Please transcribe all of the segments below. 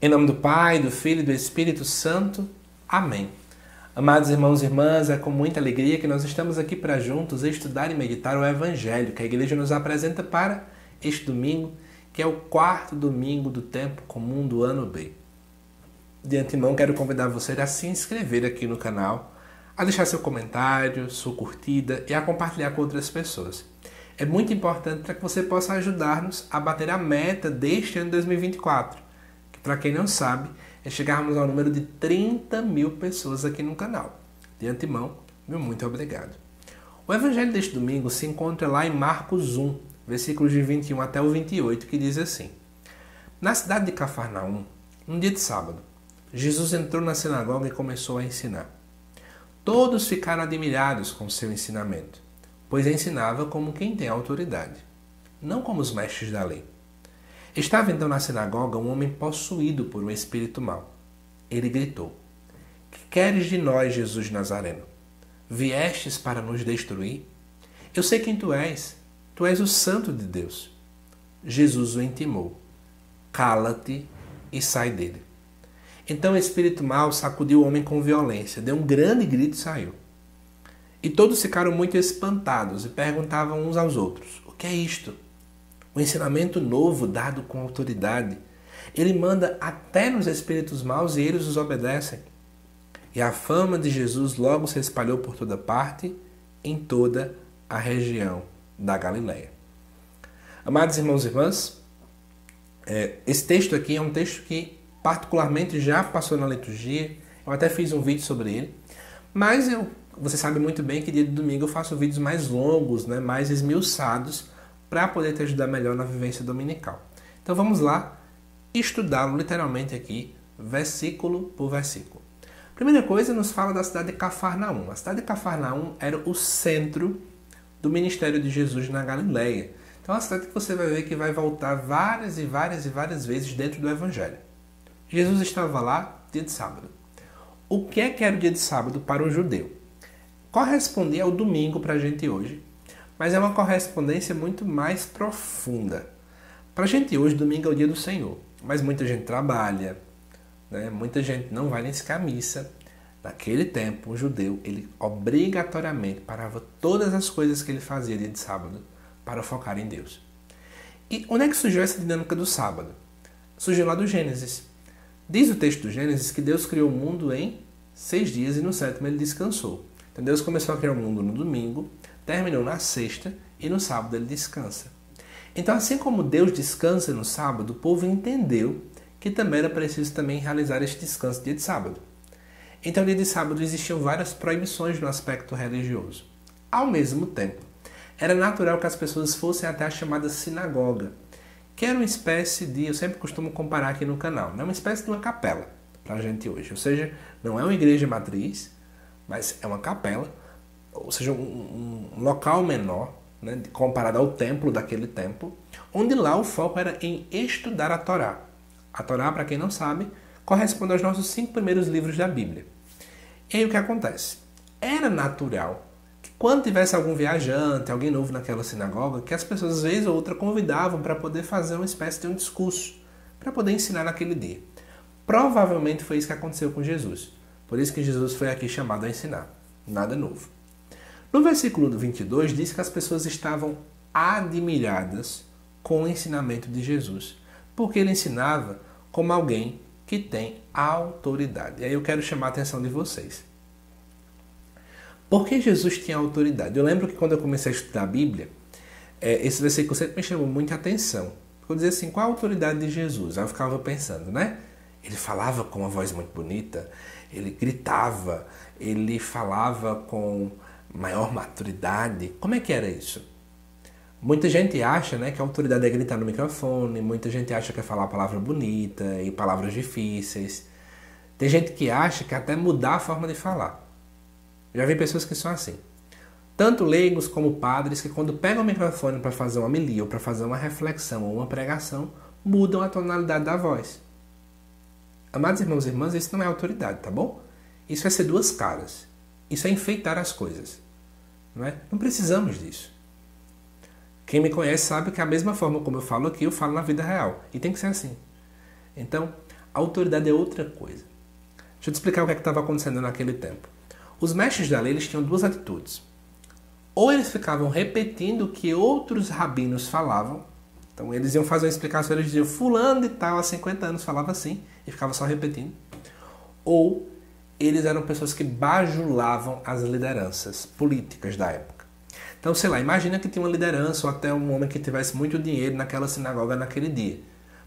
Em nome do Pai, do Filho e do Espírito Santo. Amém. Amados irmãos e irmãs, é com muita alegria que nós estamos aqui para juntos estudar e meditar o Evangelho que a Igreja nos apresenta para este domingo, que é o quarto domingo do tempo comum do ano B. De antemão, quero convidar você a se inscrever aqui no canal, a deixar seu comentário, sua curtida e a compartilhar com outras pessoas. É muito importante para que você possa ajudar-nos a bater a meta deste ano 2024, que, para quem não sabe, é chegarmos ao número de 30 mil pessoas aqui no canal. De antemão, meu muito obrigado. O Evangelho deste domingo se encontra lá em Marcos 1, versículos de 21 até o 28, que diz assim: Na cidade de Cafarnaum, um dia de sábado, Jesus entrou na sinagoga e começou a ensinar. Todos ficaram admirados com seu ensinamento, pois ensinava como quem tem autoridade, não como os mestres da lei. Estava então na sinagoga um homem possuído por um espírito mau. Ele gritou: Que queres de nós, Jesus Nazareno? Viestes para nos destruir? Eu sei quem tu és o Santo de Deus. Jesus o intimou: Cala-te e sai dele. Então o espírito mau sacudiu o homem com violência, deu um grande grito e saiu. E todos ficaram muito espantados e perguntavam uns aos outros: O que é isto? O ensinamento novo dado com autoridade. Ele manda até nos espíritos maus e eles os obedecem. E a fama de Jesus logo se espalhou por toda parte, em toda a região da Galileia. Amados irmãos e irmãs, esse texto aqui é um texto que particularmente já passou na liturgia. Eu até fiz um vídeo sobre ele. Mas você sabe muito bem que dia de domingo eu faço vídeos mais longos, mais esmiuçados, para poder te ajudar melhor na vivência dominical. Então vamos lá estudá-lo literalmente aqui, versículo por versículo. Primeira coisa, nos fala da cidade de Cafarnaum. A cidade de Cafarnaum era o centro do ministério de Jesus na Galileia. Então é uma cidade que você vai ver que vai voltar várias e várias vezes dentro do Evangelho. Jesus estava lá dia de sábado. O que era o dia de sábado para um judeu? Correspondia ao domingo para a gente hoje, mas é uma correspondência muito mais profunda. Para a gente hoje, domingo é o dia do Senhor, mas muita gente trabalha, muita gente não vai nem sequer à missa. Naquele tempo, o judeu, ele obrigatoriamente parava todas as coisas que ele fazia dia de sábado para focar em Deus. E onde é que surgiu essa dinâmica do sábado? Surgiu lá do Gênesis. Diz o texto do Gênesis que Deus criou o mundo em 6 dias e no 7º ele descansou. Então Deus começou a criar o mundo no domingo, terminou na sexta e no sábado ele descansa. Então, assim como Deus descansa no sábado, o povo entendeu que também era preciso também realizar este descanso dia de sábado. Então, dia de sábado existiam várias proibições no aspecto religioso. Ao mesmo tempo, era natural que as pessoas fossem até a chamada sinagoga, que era uma espécie de, eu sempre costumo comparar aqui no canal, uma espécie de uma capela para a gente hoje. Ou seja, não é uma igreja matriz, mas é uma capela, ou seja, um local menor, comparado ao templo daquele tempo, onde lá o foco era em estudar a Torá. A Torá, para quem não sabe, corresponde aos nossos 5 primeiros livros da Bíblia. E aí o que acontece? Era natural que quando tivesse algum viajante, alguém novo naquela sinagoga, que as pessoas, às vezes ou outra, convidavam para poder fazer uma espécie de um discurso, para poder ensinar naquele dia. Provavelmente foi isso que aconteceu com Jesus. Por isso que Jesus foi aqui chamado a ensinar. Nada novo. No versículo 22 diz que as pessoas estavam admiradas com o ensinamento de Jesus, porque ele ensinava como alguém que tem autoridade. E aí eu quero chamar a atenção de vocês. Por que Jesus tinha autoridade? Eu lembro que quando eu comecei a estudar a Bíblia, esse versículo sempre me chamou muita atenção. Eu dizia assim, qual a autoridade de Jesus? Aí eu ficava pensando, Ele falava com uma voz muito bonita, ele gritava, ele falava com maior maturidade. Como é que era isso? Muita gente acha que a autoridade é gritar no microfone, muita gente acha que é falar palavra bonita e palavras difíceis. Tem gente que acha que até mudar a forma de falar. Já vi pessoas que são assim. Tanto leigos como padres que quando pegam o microfone para fazer uma homilia ou para fazer uma reflexão ou uma pregação, mudam a tonalidade da voz. Amados irmãos e irmãs, isso não é autoridade, tá bom? Isso é ser duas caras. Isso é enfeitar as coisas. Não precisamos disso. Quem me conhece sabe que a mesma forma como eu falo aqui, eu falo na vida real. E tem que ser assim. Então, A autoridade é outra coisa. Deixa eu te explicar o que é que estava acontecendo naquele tempo. Os mestres da lei eles tinham duas atitudes. Ou eles ficavam repetindo o que outros rabinos falavam. Então eles iam fazer uma explicação, eles diziam fulano de tal há 50 anos falava assim e ficava só repetindo. Ou eles eram pessoas que bajulavam as lideranças políticas da época. Então, sei lá, imagina que tinha uma liderança ou até um homem que tivesse muito dinheiro naquela sinagoga naquele dia.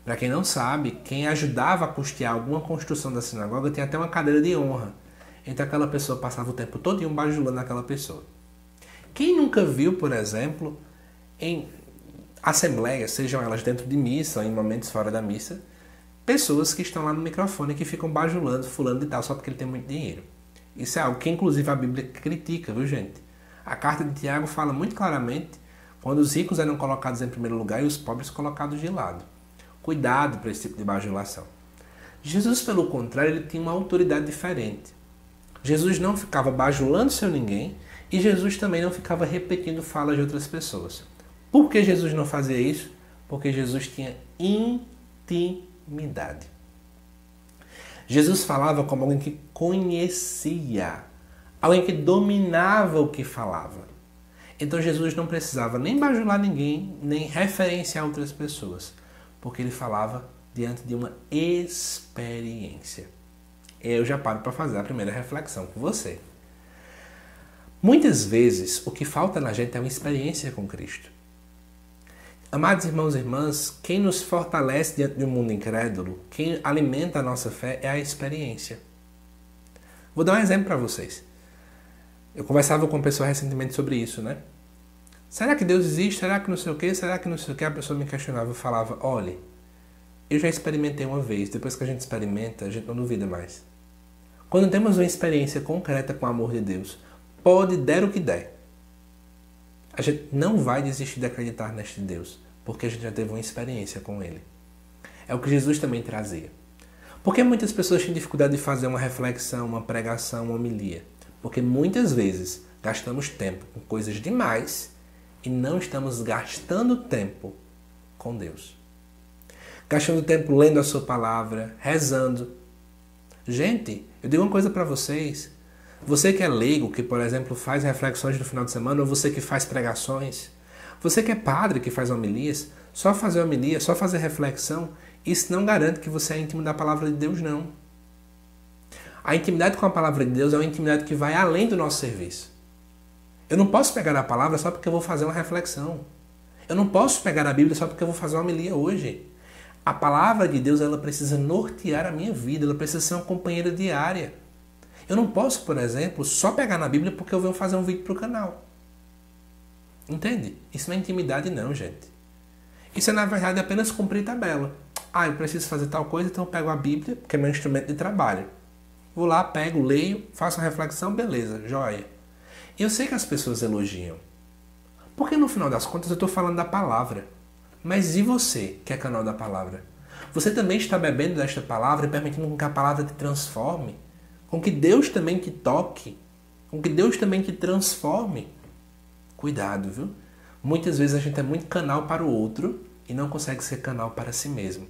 Para quem não sabe, quem ajudava a custear alguma construção da sinagoga tinha até uma cadeira de honra. Então aquela pessoa passava o tempo todo bajulando aquela pessoa. Quem nunca viu, por exemplo, em assembleias, sejam elas dentro de missa ou em momentos fora da missa, pessoas que estão lá no microfone e que ficam bajulando fulano de tal só porque ele tem muito dinheiro. Isso é algo que inclusive a Bíblia critica, viu gente? A carta de Tiago fala muito claramente quando os ricos eram colocados em primeiro lugar e os pobres colocados de lado. Cuidado para esse tipo de bajulação. Jesus, pelo contrário, ele tinha uma autoridade diferente. Jesus não ficava bajulando seu ninguém e Jesus também não ficava repetindo falas de outras pessoas. Por que Jesus não fazia isso? Porque Jesus tinha intimidade. Jesus falava como alguém que conhecia, alguém que dominava o que falava. Então Jesus não precisava nem bajular ninguém, nem referenciar outras pessoas, porque ele falava diante de uma experiência. Eu já paro para fazer a primeira reflexão com você. Muitas vezes o que falta na gente é uma experiência com Cristo. Amados irmãos e irmãs, quem nos fortalece diante de um mundo incrédulo, quem alimenta a nossa fé é a experiência. Vou dar um exemplo para vocês. Eu conversava com uma pessoa recentemente sobre isso, né? Será que Deus existe? Será que não sei o quê? Será que não sei o quê? A pessoa me questionava e falava, olha, eu já experimentei uma vez, depois que a gente experimenta, a gente não duvida mais. Quando temos uma experiência concreta com o amor de Deus, pode der o que der. A gente não vai desistir de acreditar neste Deus, porque a gente já teve uma experiência com Ele. É o que Jesus também trazia. Por que muitas pessoas têm dificuldade de fazer uma reflexão, uma pregação, uma homilia? Porque muitas vezes gastamos tempo com coisas demais e não estamos gastando tempo com Deus. Gastando tempo lendo a sua palavra, rezando. Gente, eu digo uma coisa para vocês. Você que é leigo, que por exemplo faz reflexões no final de semana, ou você que faz pregações, você que é padre, que faz homilias, só fazer homilia, só fazer reflexão, isso não garante que você é íntimo da palavra de Deus, não. A intimidade com a palavra de Deus é uma intimidade que vai além do nosso serviço. Eu não posso pegar a palavra só porque eu vou fazer uma reflexão. Eu não posso pegar a Bíblia só porque eu vou fazer uma homilia hoje. A palavra de Deus ela precisa nortear a minha vida, ela precisa ser uma companheira diária. Eu não posso, por exemplo, só pegar na Bíblia porque eu venho fazer um vídeo para o canal. Entende? Isso não é intimidade não, gente. Isso é, na verdade, apenas cumprir tabela. Ah, eu preciso fazer tal coisa, então eu pego a Bíblia, que é meu instrumento de trabalho. Vou lá, pego, leio, faço uma reflexão, beleza, joia. E eu sei que as pessoas elogiam. Porque no final das contas eu estou falando da palavra. Mas e você, que é canal da palavra? Você também está bebendo desta palavra e permitindo que a palavra te transforme? Com que Deus também te toque? Com que Deus também te transforme? Cuidado, viu? Muitas vezes a gente é muito canal para o outro e não consegue ser canal para si mesmo.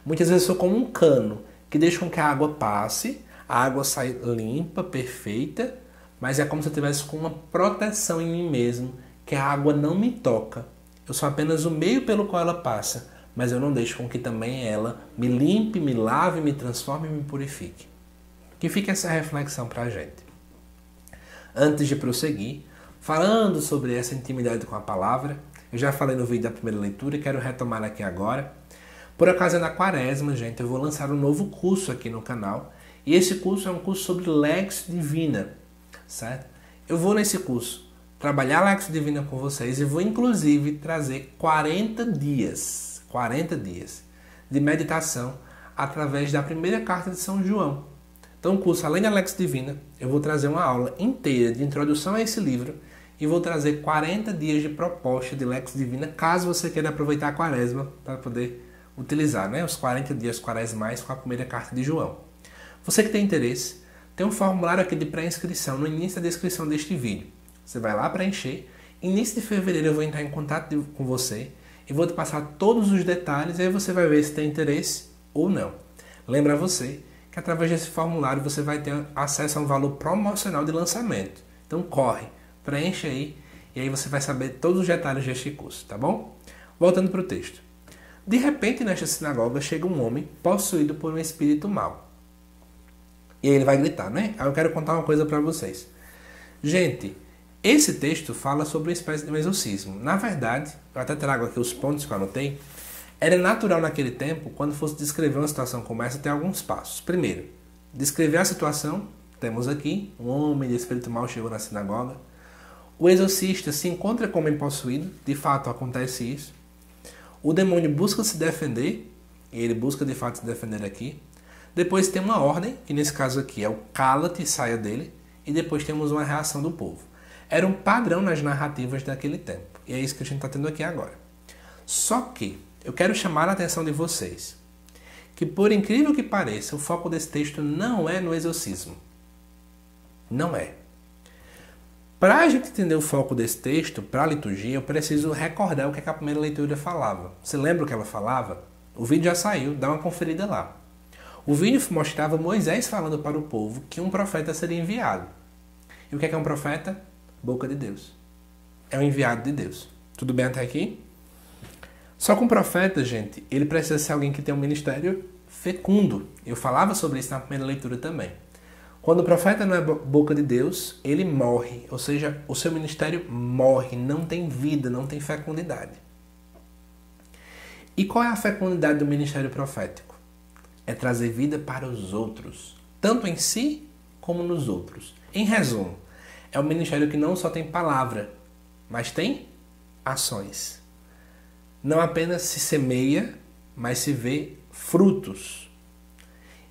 Muitas vezes eu sou como um cano que deixa com que a água passe, a água sai limpa, perfeita, mas é como se eu estivesse com uma proteção em mim mesmo, que a água não me toca. Eu sou apenas o meio pelo qual ela passa, mas eu não deixo com que também ela me limpe, me lave, me transforme e me purifique. Que fique essa reflexão para a gente. Antes de prosseguir, falando sobre essa intimidade com a palavra, eu já falei no vídeo da primeira leitura e quero retomar aqui agora. Por ocasião da quaresma, gente, eu vou lançar um novo curso aqui no canal. E esse curso é um curso sobre Lex Divina, certo? Eu vou nesse curso trabalhar a Lex Divina com vocês e vou inclusive trazer 40 dias de meditação através da primeira carta de São João. Então o curso, além da Lex Divina, eu vou trazer uma aula inteira de introdução a esse livro e vou trazer 40 dias de proposta de Lex Divina, caso você queira aproveitar a quaresma para poder utilizar, né, os 40 dias quaresmais com a primeira carta de João. Você que tem interesse, tem um formulário aqui de pré-inscrição no início da descrição deste vídeo. Você vai lá preencher. Início de fevereiro eu vou entrar em contato com você e vou te passar todos os detalhes e aí você vai ver se tem interesse ou não. Lembra você que através desse formulário você vai ter acesso a um valor promocional de lançamento. Então corre, preenche aí e aí você vai saber todos os detalhes deste curso, tá bom? Voltando para o texto. De repente, nesta sinagoga, chega um homem possuído por um espírito mau. E aí ele vai gritar, né? Aí eu quero contar uma coisa para vocês. Gente, esse texto fala sobre uma espécie de um exorcismo. Na verdade, eu até trago aqui os pontos que eu anotei. Era natural naquele tempo, quando fosse descrever uma situação como essa, ter alguns passos. Primeiro, descrever a situação. Temos aqui, um homem de espírito mau chegou na sinagoga. O exorcista se encontra com o homem possuído. De fato, acontece isso. O demônio busca se defender. E ele busca, de fato, se defender aqui. Depois tem uma ordem, que nesse caso aqui é o cala-te e saia dele. E depois temos uma reação do povo. Era um padrão nas narrativas daquele tempo. E é isso que a gente está tendo aqui agora. Só que eu quero chamar a atenção de vocês que, por incrível que pareça, o foco desse texto não é no exorcismo. Não é. Para a gente entender o foco desse texto, para a liturgia, eu preciso recordar o que a primeira leitura falava. Você lembra o que ela falava? O vídeo já saiu, dá uma conferida lá. O vídeo mostrava Moisés falando para o povo que um profeta seria enviado. E o que é um profeta? Boca de Deus. É um enviado de Deus. Tudo bem até aqui? Só que um profeta, gente, ele precisa ser alguém que tem um ministério fecundo. Eu falava sobre isso na primeira leitura também. Quando o profeta não é boca de Deus, ele morre. Ou seja, o seu ministério morre, não tem vida, não tem fecundidade. E qual é a fecundidade do ministério profético? É trazer vida para os outros, tanto em si como nos outros. Em resumo, é um ministério que não só tem palavra, mas tem ações. Não apenas se semeia, mas se vê frutos.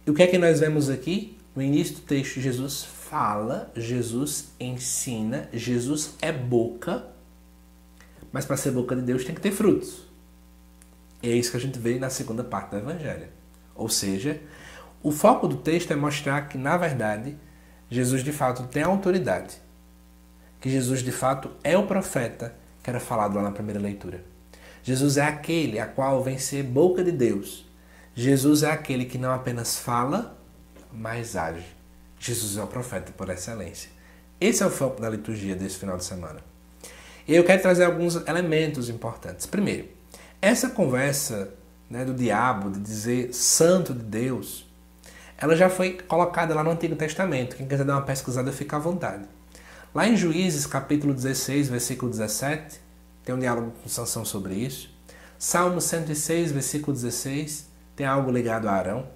E o que é que nós vemos aqui? No início do texto, Jesus fala, Jesus ensina, Jesus é boca, mas para ser boca de Deus tem que ter frutos. E é isso que a gente vê na segunda parte do Evangelho. Ou seja, o foco do texto é mostrar que, na verdade, Jesus de fato tem autoridade. Que Jesus de fato é o profeta que era falado lá na primeira leitura. Jesus é aquele a qual vem ser boca de Deus. Jesus é aquele que não apenas fala, mas age. Jesus é o profeta por excelência. Esse é o foco da liturgia desse final de semana. E eu quero trazer alguns elementos importantes. Primeiro, essa conversa do diabo, de dizer santo de Deus, ela já foi colocada lá no Antigo Testamento. Quem quiser dar uma pesquisada, fica à vontade. Lá em Juízes, capítulo 16, versículo 17, tem um diálogo com Sansão sobre isso. Salmo 106, versículo 16, tem algo ligado a Arão.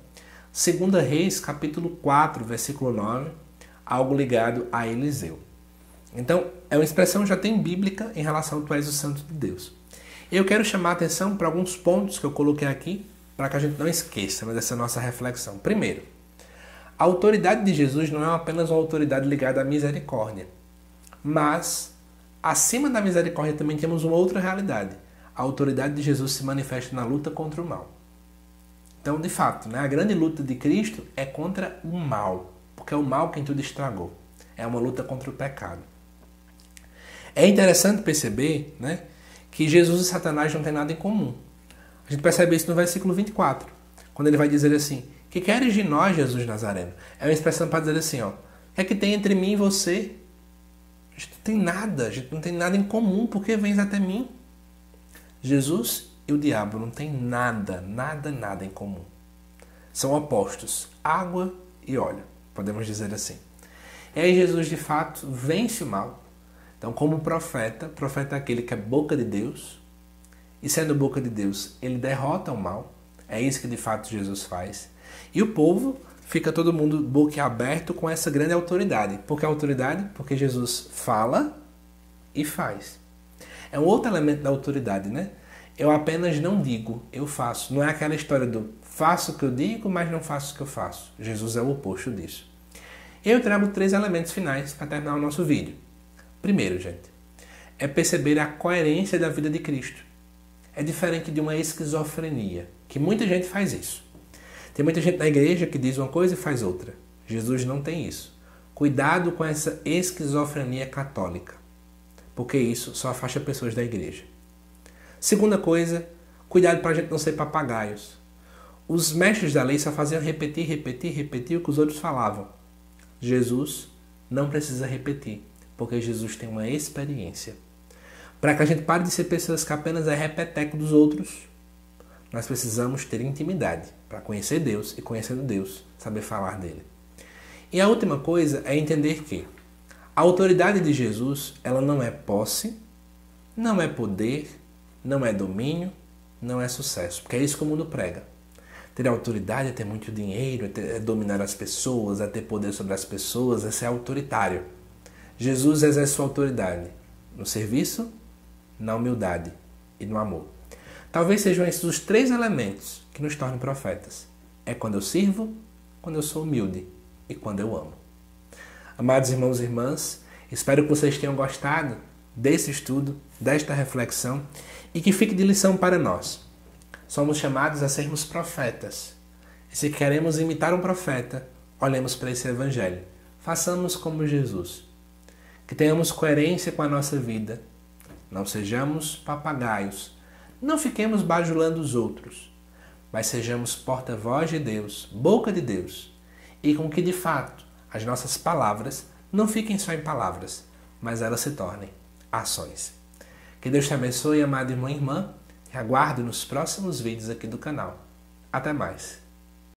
2 Reis, capítulo 4, versículo 9, algo ligado a Eliseu. Então, é uma expressão já tem bíblica em relação ao tu és o santo de Deus. Eu quero chamar a atenção para alguns pontos que eu coloquei aqui, para que a gente não esqueça dessa nossa reflexão. Primeiro, a autoridade de Jesus não é apenas uma autoridade ligada à misericórdia, mas, acima da misericórdia, também temos uma outra realidade. A autoridade de Jesus se manifesta na luta contra o mal. Então, de fato, a grande luta de Cristo é contra o mal, porque é o mal quem tudo estragou. É uma luta contra o pecado. É interessante perceber, que Jesus e Satanás não têm nada em comum. A gente percebe isso no versículo 24, quando ele vai dizer assim: que queres de nós, Jesus Nazareno? É uma expressão para dizer assim, o que é que tem entre mim e você? A gente não tem nada, a gente não tem nada em comum, por que vens até mim? Jesus e o diabo não têm nada em comum. São opostos, água e óleo, podemos dizer assim. E aí Jesus de fato vence o mal. Então, como profeta é aquele que é boca de Deus, e sendo boca de Deus, ele derrota o mal. É isso que de fato Jesus faz. E o povo fica todo mundo boquiaberto com essa grande autoridade. Por que autoridade? Porque Jesus fala e faz. É um outro elemento da autoridade, Eu apenas não digo, eu faço. Não é aquela história do faço o que eu digo, mas não faço o que eu faço. Jesus é o oposto disso. Eu trago 3 elementos finais para terminar o nosso vídeo. Primeiro, gente, é perceber a coerência da vida de Cristo. É diferente de uma esquizofrenia, que muita gente faz isso. Tem muita gente na igreja que diz uma coisa e faz outra. Jesus não tem isso. Cuidado com essa esquizofrenia católica, porque isso só afasta pessoas da igreja. Segunda coisa, cuidado para a gente não ser papagaios. Os mestres da lei só faziam repetir o que os outros falavam. Jesus não precisa repetir, porque Jesus tem uma experiência. Para que a gente pare de ser pessoas que apenas é repeteco dos outros, nós precisamos ter intimidade para conhecer Deus e, conhecendo Deus, saber falar dele. E a última coisa é entender que a autoridade de Jesus, ela não é posse, não é poder, não é domínio, não é sucesso, porque é isso que o mundo prega. Ter autoridade é ter muito dinheiro, é dominar as pessoas, é ter poder sobre as pessoas, é ser autoritário. Jesus exerce sua autoridade no serviço, na humildade e no amor. Talvez sejam esses os 3 elementos que nos tornem profetas. É quando eu sirvo, quando eu sou humilde e quando eu amo. Amados irmãos e irmãs, espero que vocês tenham gostado desse estudo, desta reflexão e que fique de lição para nós. Somos chamados a sermos profetas. E se queremos imitar um profeta, olhemos para esse evangelho. Façamos como Jesus. Que tenhamos coerência com a nossa vida. Não sejamos papagaios. Não fiquemos bajulando os outros. Mas sejamos porta-voz de Deus, boca de Deus. E com que, de fato, as nossas palavras não fiquem só em palavras, mas elas se tornem ações. Que Deus te abençoe, amado irmão e irmã, e aguardo nos próximos vídeos aqui do canal. Até mais!